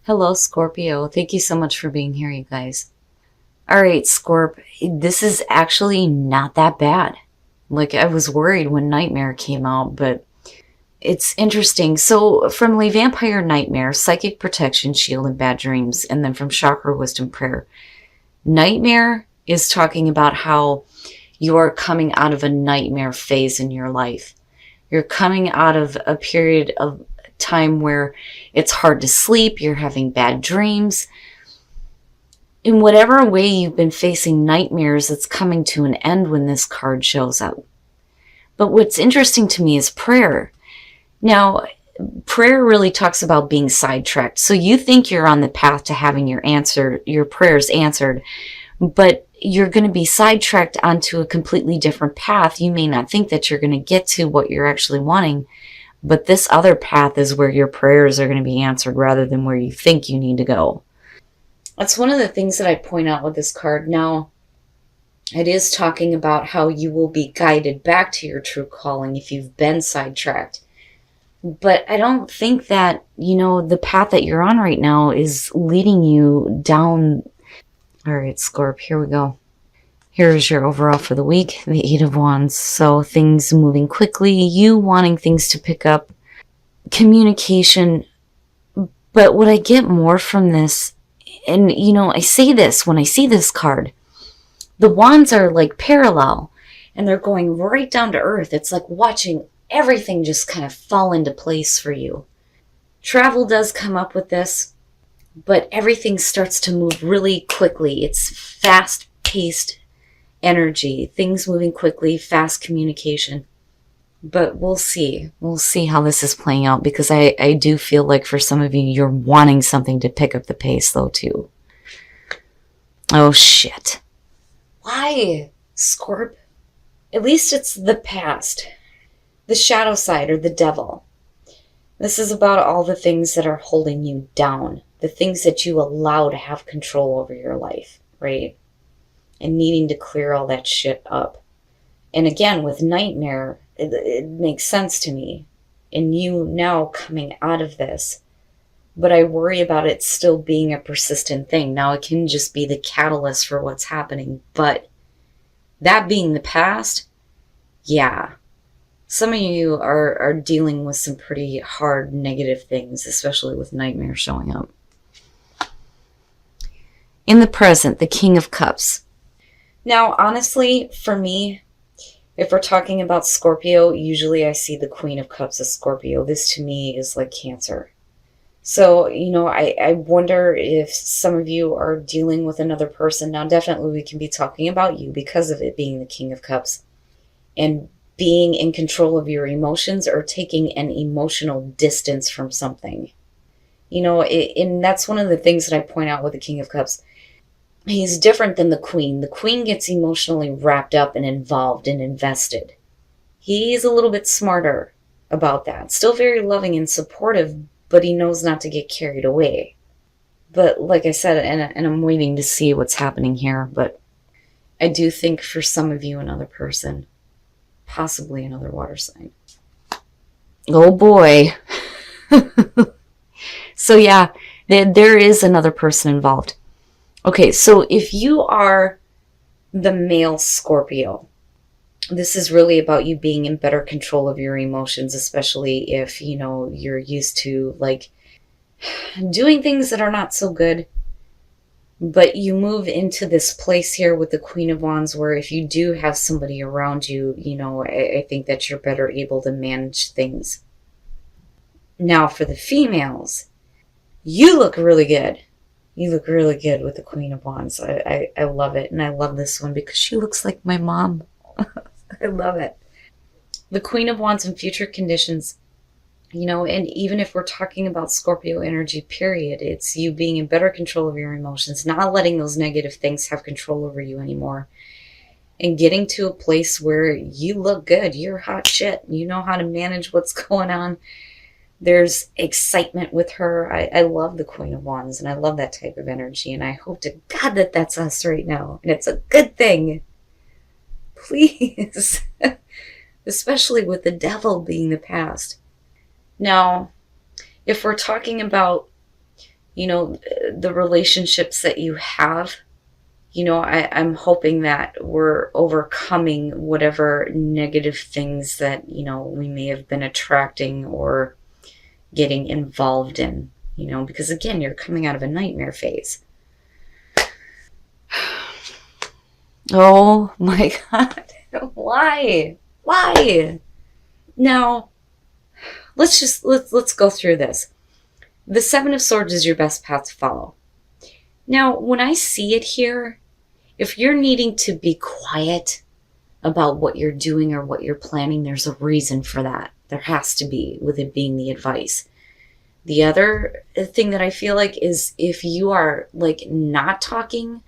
Hello, Scorpio. Thank you so much for being here, you guys. All right, Scorp, this is actually not that bad. Like, I was worried when Nightmare came out, but it's interesting. So, from Le Vampire Nightmare, Psychic Protection, Shield, and Bad Dreams, and then from Chakra Wisdom Prayer, Nightmare is talking about how you're coming out of a nightmare phase in your life. You're coming out of a period of time where it's hard to sleep, you're having bad dreams. In whatever way you've been facing nightmares, it's coming to an end when this card shows up. But what's interesting to me is prayer. Now, prayer really talks about being sidetracked. So you think you're on the path to having your prayers answered, but you're going to be sidetracked onto a completely different path. You may not think that you're going to get to what you're actually wanting, but this other path is where your prayers are going to be answered rather than where you think you need to go. That's one of the things that I point out with this card. Now, it is talking about how you will be guided back to your true calling if you've been sidetracked. But I don't think that, the path that you're on right now is leading you down. All right, Scorp, here we go. Here's your overall for the week, the Eight of Wands. So things moving quickly, you wanting things to pick up, communication. But what I get more from this, and I say this when I see this card, the wands are like parallel and they're going right down to earth. It's like watching everything just kind of fall into place for you. Travel does come up with this, but everything starts to move really quickly. It's fast-paced energy, things moving quickly, fast communication. But we'll see. We'll see how this is playing out, because I do feel like for some of you, you're wanting something to pick up the pace though too. Oh shit. Why, Scorp? At least it's the past. The shadow side, or the devil. This is about all the things that are holding you down. The things that you allow to have control over your life, right? And needing to clear all that shit up. And again, with Nightmare, it makes sense to me. And you now coming out of this. But I worry about it still being a persistent thing. Now it can just be the catalyst for what's happening. But that being the past, yeah. Some of you are dealing with some pretty hard negative things, especially with Nightmare showing up. In the present, the King of Cups. Now, honestly, for me, if we're talking about Scorpio, usually I see the Queen of Cups as Scorpio. This to me is like Cancer. So, I wonder if some of you are dealing with another person. Now, definitely we can be talking about you because of it being the King of Cups. And being in control of your emotions or taking an emotional distance from something. And that's one of the things that I point out with the King of Cups. He's different than the Queen. The Queen gets emotionally wrapped up and involved and invested. He's a little bit smarter about that. Still very loving and supportive, but he knows not to get carried away. But like I said, and I'm waiting to see what's happening here, but I do think for some of you, another person, possibly another water sign. Oh boy. So yeah, there is another person involved. Okay, so if you are the male Scorpio, this is really about you being in better control of your emotions, especially if, you're used to like doing things that are not so good. But you move into this place here with the Queen of Wands where if you do have somebody around you, I think that you're better able to manage things. Now for the females, you look really good. You look really good with the Queen of Wands. I love it. And I love this one because she looks like my mom. I love it. The Queen of Wands in future conditions, and even if we're talking about Scorpio energy, period, it's you being in better control of your emotions, not letting those negative things have control over you anymore, and getting to a place where you look good. You're hot shit. You know how to manage what's going on. There's excitement with her. I love the Queen of Wands, and I love that type of energy, and I hope to God that that's us right now, and it's a good thing. Please. Especially with the devil being the past. Now, if we're talking about, the relationships that you have, I'm hoping that we're overcoming whatever negative things that, we may have been attracting or getting involved in, because again, you're coming out of a nightmare phase. Oh my God. Why? Now, let's go through this. The Seven of Swords is your best path to follow. Now, when I see it here, if you're needing to be quiet about what you're doing or what you're planning, there's a reason for that. There has to be, with it being the advice. The other thing that I feel like is if you are like not talking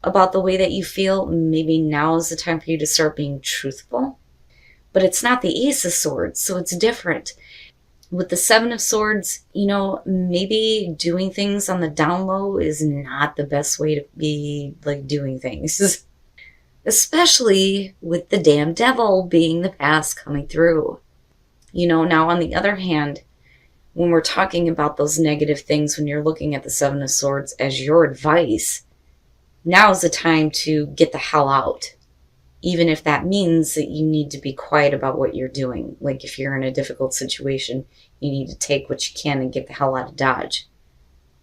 about the way that you feel, maybe now is the time for you to start being truthful. But it's not the Ace of Swords, so it's different. With the Seven of Swords, maybe doing things on the down low is not the best way to be like doing things. Especially with the damn devil being the past coming through. Now on the other hand, when we're talking about those negative things, when you're looking at the Seven of Swords as your advice, now is the time to get the hell out. Even if that means that you need to be quiet about what you're doing. Like if you're in a difficult situation, you need to take what you can and get the hell out of Dodge.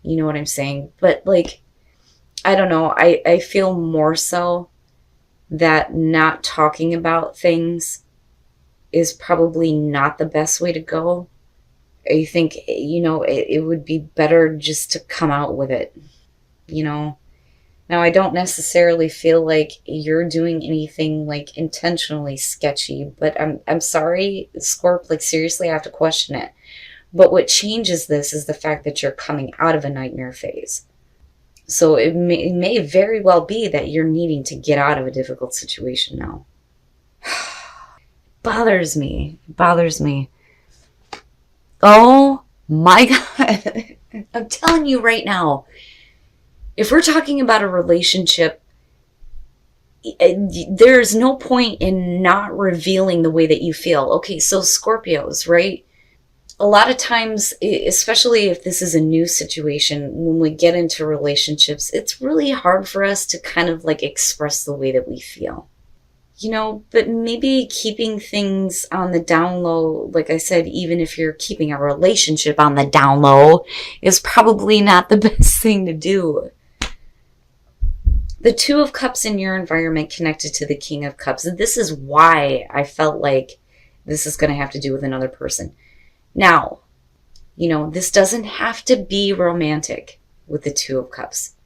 You know what I'm saying? But like, I don't know. I feel more so that not talking about things is probably not the best way to go. I think, it would be better just to come out with it, Now, I don't necessarily feel like you're doing anything like intentionally sketchy, but I'm sorry, Scorp, like seriously, I have to question it. But what changes this is the fact that you're coming out of a nightmare phase. So it may very well be that you're needing to get out of a difficult situation now. Bothers me. Oh my God. I'm telling you right now, if we're talking about a relationship, there's no point in not revealing the way that you feel. Okay, so Scorpios, right? A lot of times, especially if this is a new situation, when we get into relationships, it's really hard for us to kind of like express the way that we feel. But maybe keeping things on the down low, like I said, even if you're keeping a relationship on the down low, is probably not the best thing to do. The Two of Cups in your environment connected to the King of Cups. This is why I felt like this is going to have to do with another person. Now, this doesn't have to be romantic with the Two of Cups.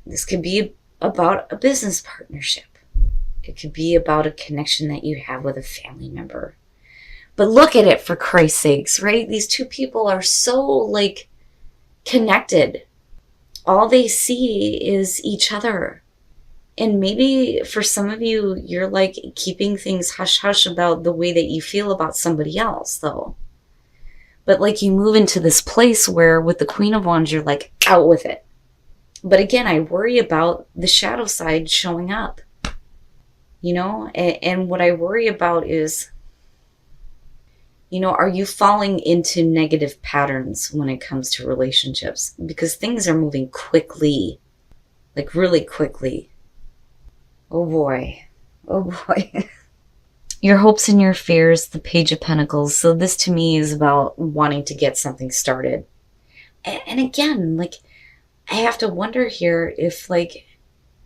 This could be about a business partnership. It could be about a connection that you have with a family member. But look at it, for Christ's sakes, right? These two people are so like connected. All they see is each other. And maybe for some of you, you're like keeping things hush-hush about the way that you feel about somebody else, though. But like you move into this place where with the Queen of Wands, you're like out with it. But again, I worry about the shadow side showing up. And what I worry about is, are you falling into negative patterns when it comes to relationships? Because things are moving quickly, like really quickly. Oh boy. Your hopes and your fears, the Page of Pentacles. So this to me is about wanting to get something started. And again, like, I have to wonder here if like,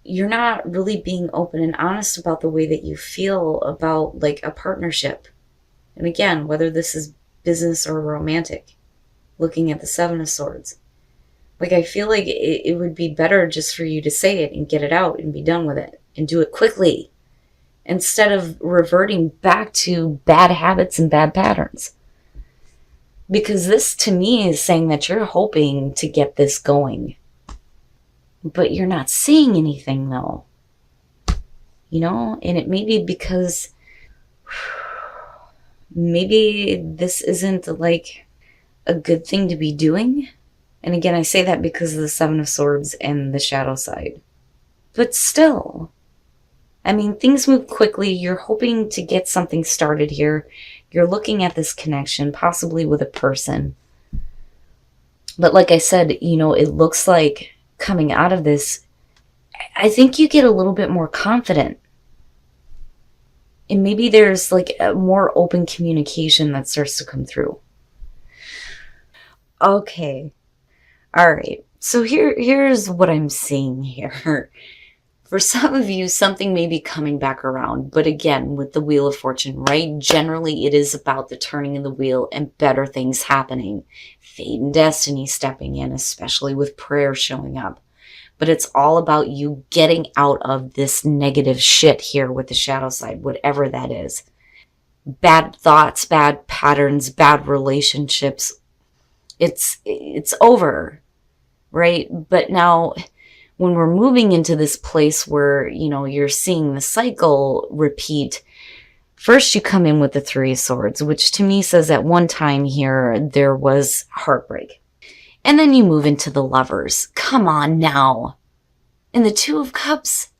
you're not really being open and honest about the way that you feel about like a partnership. And again, whether this is business or romantic, looking at the Seven of Swords. Like, I feel like it would be better just for you to say it and get it out and be done with it and do it quickly instead of reverting back to bad habits and bad patterns. Because this to me is saying that you're hoping to get this going. But you're not seeing anything though. And it may be because maybe this isn't like a good thing to be doing. And again, I say that because of the Seven of Swords and the shadow side. But still, I mean, things move quickly. You're hoping to get something started here. You're looking at this connection, possibly with a person. But like I said, it looks like coming out of this, I think you get a little bit more confident. And maybe there's like a more open communication that starts to come through. Okay. All right. So here's what I'm seeing here. For some of you, something may be coming back around. But again, with the Wheel of Fortune, right? Generally, it is about the turning of the wheel and better things happening. Fate and destiny stepping in, especially with prayer showing up. But it's all about you getting out of this negative shit here with the shadow side, whatever that is. Bad thoughts, bad patterns, bad relationships. It's over, right? But now when we're moving into this place where, you're seeing the cycle repeat, first you come in with the Three of Swords, which to me says at one time here there was heartbreak. And then you move into the Lovers. Come on now. And the Two of Cups.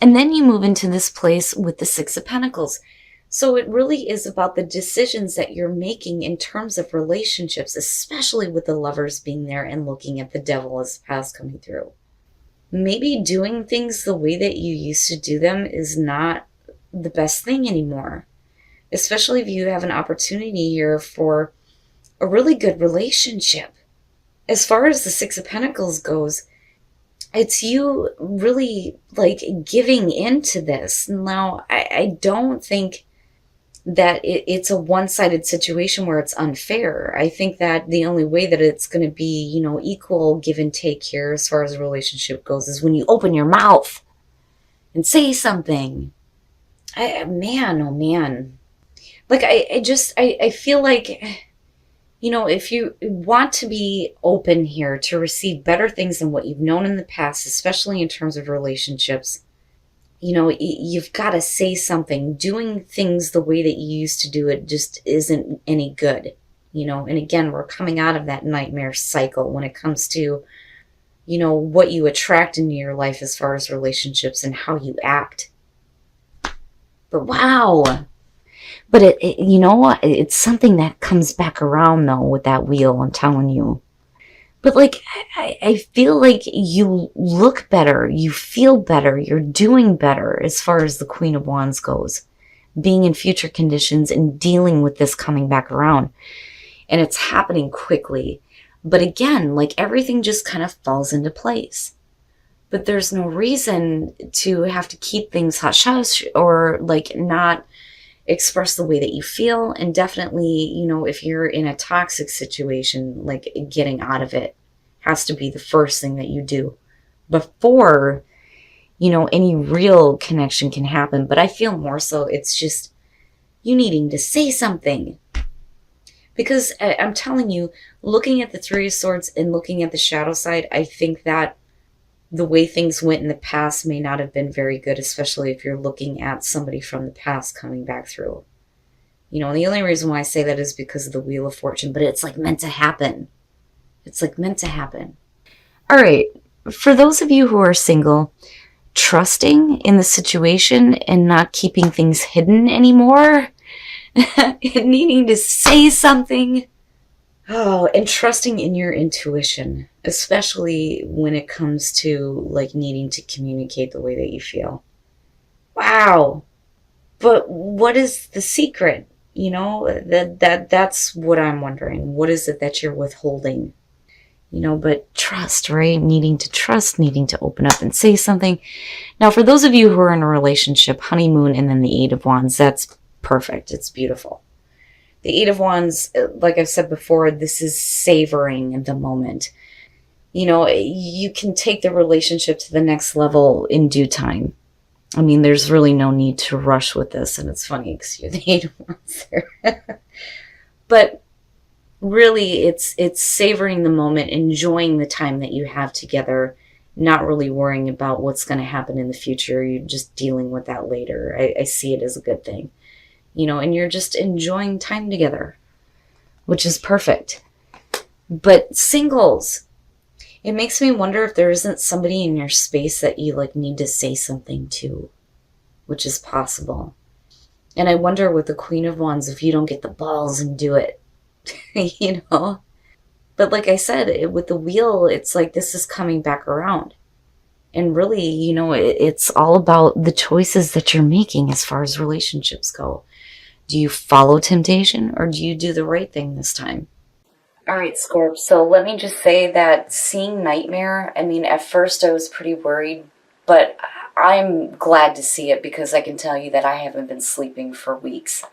And then you move into this place with the Six of Pentacles. So it really is about the decisions that you're making in terms of relationships, especially with the Lovers being there and looking at the Devil as the past coming through. Maybe doing things the way that you used to do them is not the best thing anymore. Especially if you have an opportunity here for a really good relationship. As far as the Six of Pentacles goes, it's you really like giving into this. Now, I don't think that it's a one-sided situation where it's unfair. I think that the only way that it's going to be, equal give and take here as far as a relationship goes is when you open your mouth and say something. Man, oh man. Like, I feel like, if you want to be open here to receive better things than what you've known in the past, especially in terms of relationships, you've got to say something. Doing things the way that you used to do it just isn't any good, and again, we're coming out of that nightmare cycle when it comes to, what you attract into your life as far as relationships and how you act. But wow. But it's something that comes back around though with that wheel, I'm telling you. But like, I feel like you look better, you feel better, you're doing better as far as the Queen of Wands goes. Being in future conditions and dealing with this coming back around. And it's happening quickly. But again, like everything just kind of falls into place. But there's no reason to have to keep things hush-hush or like not express the way that you feel. And definitely, if you're in a toxic situation, like getting out of it has to be the first thing that you do before, any real connection can happen. But I feel more so it's just you needing to say something. Because I'm telling you, looking at the Three of Swords and looking at the shadow side, I think that the way things went in the past may not have been very good, especially if you're looking at somebody from the past coming back through. And the only reason why I say that is because of the Wheel of Fortune, but it's like meant to happen. It's like meant to happen. All right. For those of you who are single, trusting in the situation and not keeping things hidden anymore, and needing to say something. Oh, and trusting in your intuition, especially when it comes to like needing to communicate the way that you feel. Wow. But what is the secret? That's what I'm wondering. What is it that you're withholding? But trust, right? Needing to trust, needing to open up and say something. Now, for those of you who are in a relationship, honeymoon and then the Eight of Wands, that's perfect. It's beautiful. The Eight of Wands, like I've said before, this is savoring the moment. You can take the relationship to the next level in due time. I mean, there's really no need to rush with this. And it's funny because you're the Eight of Wands there. But really, it's savoring the moment, enjoying the time that you have together, not really worrying about what's going to happen in the future. You're just dealing with that later. I see it as a good thing. And you're just enjoying time together, which is perfect. But singles, it makes me wonder if there isn't somebody in your space that you like need to say something to, which is possible. And I wonder with the Queen of Wands if you don't get the balls and do it, But like I said, with the wheel, it's like this is coming back around. And really, it's all about the choices that you're making as far as relationships go. Do you follow temptation or do you do the right thing this time? All right, Scorp. So let me just say that seeing Nightmare, I mean, at first I was pretty worried, but I'm glad to see it because I can tell you that I haven't been sleeping for weeks.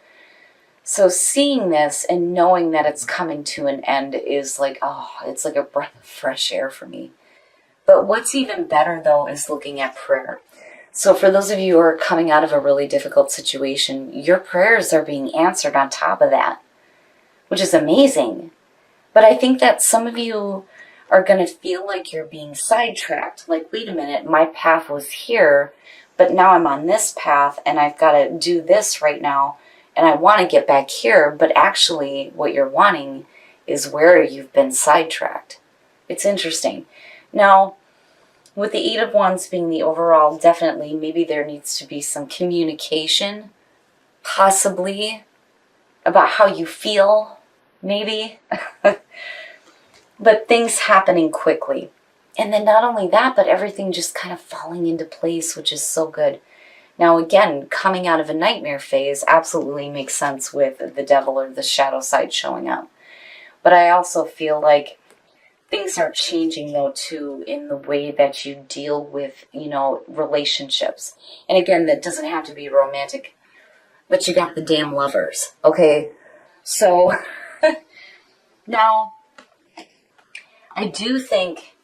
So seeing this and knowing that it's coming to an end is like, oh, it's like a breath of fresh air for me. But what's even better, though, is looking at prayer. So for those of you who are coming out of a really difficult situation, your prayers are being answered on top of that, which is amazing. But I think that some of you are going to feel like you're being sidetracked. Like, wait a minute, my path was here, but now I'm on this path and I've got to do this right now. And I want to get back here, but actually what you're wanting is where you've been sidetracked. It's interesting. Now, with the Eight of Wands being the overall, definitely, maybe there needs to be some communication, possibly, about how you feel, maybe. But things happening quickly. And then not only that, but everything just kind of falling into place, which is so good. Now, again, coming out of a nightmare phase absolutely makes sense with the devil or the shadow side showing up. But I also feel like things are changing, though, too, in the way that you deal with, relationships. And again, that doesn't have to be romantic, but you got the damn lovers, okay? So, now, I do think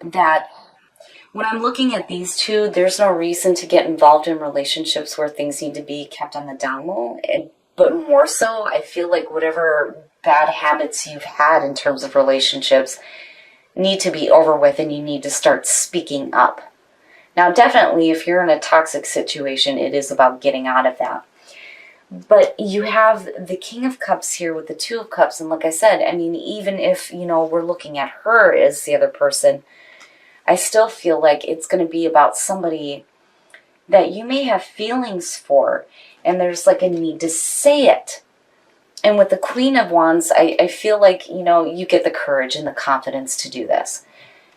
that when I'm looking at these two, there's no reason to get involved in relationships where things need to be kept on the down low. But more so, I feel like whatever bad habits you've had in terms of relationships need to be over with and you need to start speaking up. Now, definitely, if you're in a toxic situation, it is about getting out of that. But you have the King of Cups here with the Two of Cups. And like I said, I mean, even if, we're looking at her as the other person, I still feel like it's going to be about somebody that you may have feelings for. And there's like a need to say it. And with the Queen of Wands, I feel like, you get the courage and the confidence to do this.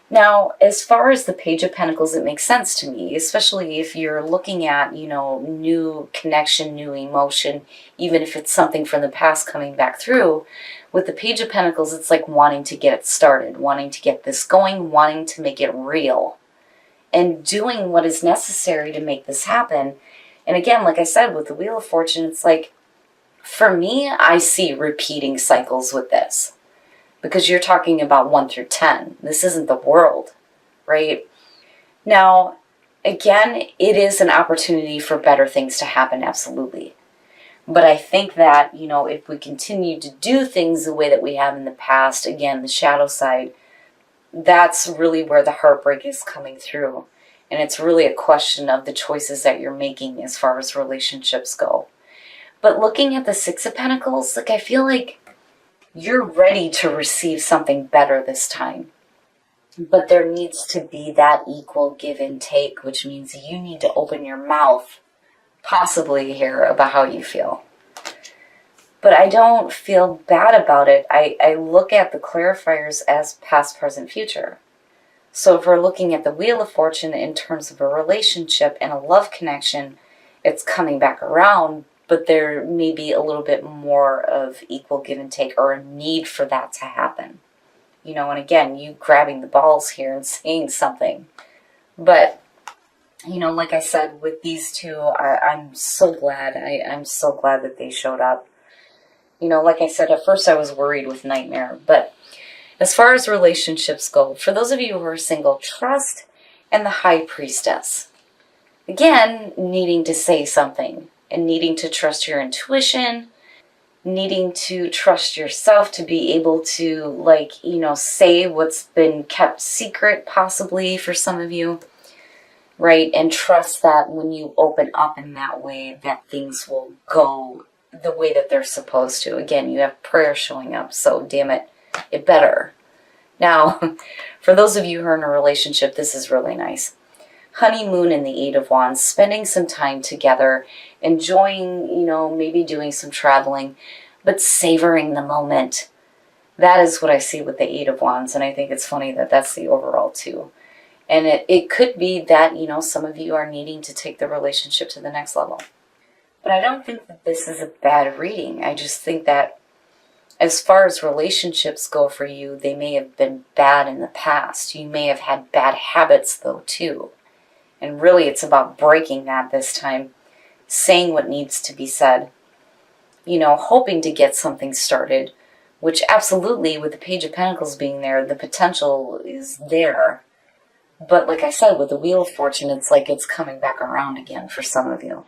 Now, as far as the Page of Pentacles, it makes sense to me, especially if you're looking at, new connection, new emotion, even if it's something from the past coming back through. With the Page of Pentacles, it's like wanting to get it started, wanting to get this going, wanting to make it real, and doing what is necessary to make this happen. And again, like I said, with the Wheel of Fortune, it's like, for me, I see repeating cycles with this. Because you're talking about 1 through 10. This isn't the world, right? Now, again, it is an opportunity for better things to happen, absolutely. But I think that, if we continue to do things the way that we have in the past, again, the shadow side, that's really where the heartbreak is coming through. And it's really a question of the choices that you're making as far as relationships go. But looking at the Six of Pentacles, I feel like you're ready to receive something better this time. But there needs to be that equal give and take, which means you need to open your mouth, possibly here, about how you feel. But I don't feel bad about it. I look at the clarifiers as past, present, future. So if we're looking at the Wheel of Fortune in terms of a relationship and a love connection, it's coming back around. But there may be a little bit more of equal give and take or a need for that to happen. And again, you grabbing the balls here and saying something. But, like I said, with these two, I'm so glad. I'm so glad that they showed up. Like I said, at first I was worried with Nightmare. But as far as relationships go, for those of you who are single, trust and the High Priestess. Again, needing to say something. And needing to trust your intuition, needing to trust yourself to be able to, say what's been kept secret, possibly, for some of you, right? And trust that when you open up in that way, that things will go the way that they're supposed to. Again, you have prayer showing up, so damn it, it better. Now, for those of you who are in a relationship, this is really nice. Honeymoon and the Eight of Wands, spending some time together, enjoying, maybe doing some traveling, but savoring the moment. That is what I see with the Eight of Wands, and I think it's funny that that's the overall too. And it could be that, you know, some of you are needing to take the relationship to the next level. But I don't think that this is a bad reading. I just think that as far as relationships go for you, they may have been bad in the past. You may have had bad habits, though, too. And really, it's about breaking that this time, saying what needs to be said, you know, hoping to get something started, which absolutely, with the Page of Pentacles being there, the potential is there. But like I said, with the Wheel of Fortune, it's like it's coming back around again for some of you.